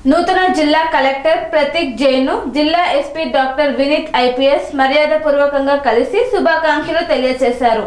నూతన జిల్లా కలెక్టర్ ప్రతీక్ జైన్ జిల్లా ఎస్పీ డాక్టర్ వినీత్ ఐపీఎస్ మర్యాదపూర్వకంగా కలిసి శుభాకాంక్షలు తెలియజేశారు.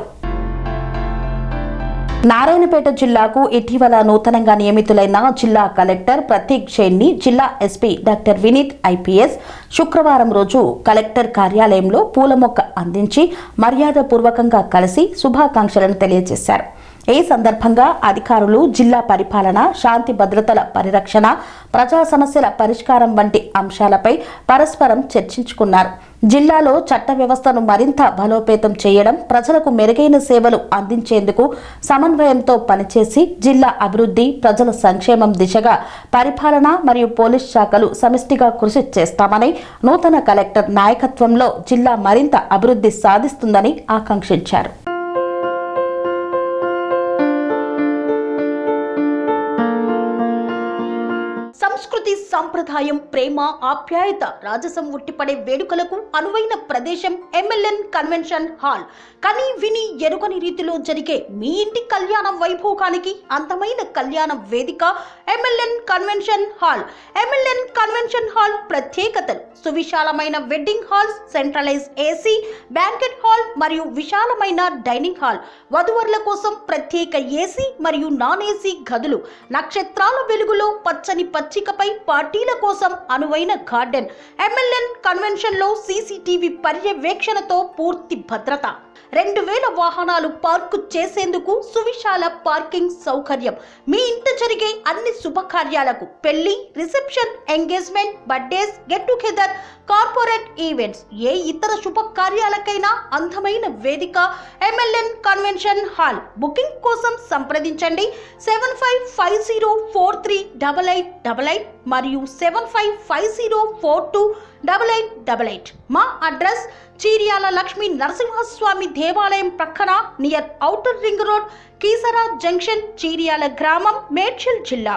నారాయణపేట జిల్లాకు ఇటీవల నూతనంగా నియమితులైన జిల్లా కలెక్టర్ ప్రతీక్ జైన్ ని జిల్లా ఎస్పీ డాక్టర్ వినీత్ ఐపీఎస్ శుక్రవారం రోజు కలెక్టర్ కార్యాలయంలో పూల మొక్క అందించి మర్యాదపూర్వకంగా కలిసి శుభాకాంక్షలను తెలియజేశారు. ఈ సందర్భంగా అధికారులు జిల్లా పరిపాలన, శాంతి భద్రతల పరిరక్షణ, ప్రజా సమస్యల పరిష్కారం వంటి అంశాలపై పరస్పరం చర్చించుకున్నారు. జిల్లాలో చట్ట వ్యవస్థను మరింత బలోపేతం చేయడం, ప్రజలకు మెరుగైన సేవలు అందించేందుకు సమన్వయంతో పనిచేసి జిల్లా అభివృద్ధి, ప్రజల సంక్షేమం దిశగా పరిపాలన మరియు పోలీస్ శాఖలు సమిష్టిగా కృషి చేస్తామని, నూతన కలెక్టర్ నాయకత్వంలో జిల్లా మరింత అభివృద్ధి సాధిస్తుందని ఆకాంక్షించారు. సంస్కృతి, సంప్రదాయం, ప్రేమ, ఆప్యాయత, రాజసం ఉట్టిపడే వేడుకలకు అనువైన ప్రదేశం ఎంఎల్ఎన్ కన్వెన్షన్ హాల్. కని విని ఎరుగని రీతిలో జరిగే మీ ఇంటి కళ్యాణ వైభోగానికి అందమైన కళ్యాణ వేదిక MLN convention hall. MLN convention hall ప్రత్యేకతలు: సువిశాలమైన wedding halls, centralise AC banquet hall మరియు విశాలమైన డైనింగ్ హాల్, వధువరుల కోసం ప్రత్యేక ఏసీ మరియు నాన్ ఏసీ గదులు, నక్షత్రాల వెలుగులో పచ్చని పచ్చికపై పార్టీల కోసం అనువైన గార్డెన్. ఎంఎల్ఎన్ కన్వెన్షన్ లో సీసీటీవీ పర్యవేక్షణతో పూర్తి భద్రత, 2000 వాహనాలు పార్కు చేసేందుకు సువిశాల పార్కింగ్ సౌకర్యం. మీ ఇంట జరిగే అన్ని శుభకార్యాలకు, పెళ్లి, reception, engagement, birthdays, get together, corporate events, ఏ ఇతర శుభకార్యాలకైనా అందమైన వేదిక ఎంఎల్ఎన్ కన్వెన్షన్ హాల్. బుకింగ్ కోసం సంప్రదించండి 7550438888 మరియు 7550428888. మా అడ్రస్ చీర్యాల లక్ష్మీ నరసింహస్వామి దేవాలయం ప్రక్కన, near outer ring road, Keesara junction, Cheeryal గ్రామం, మేడ్చల్ జిల్లా.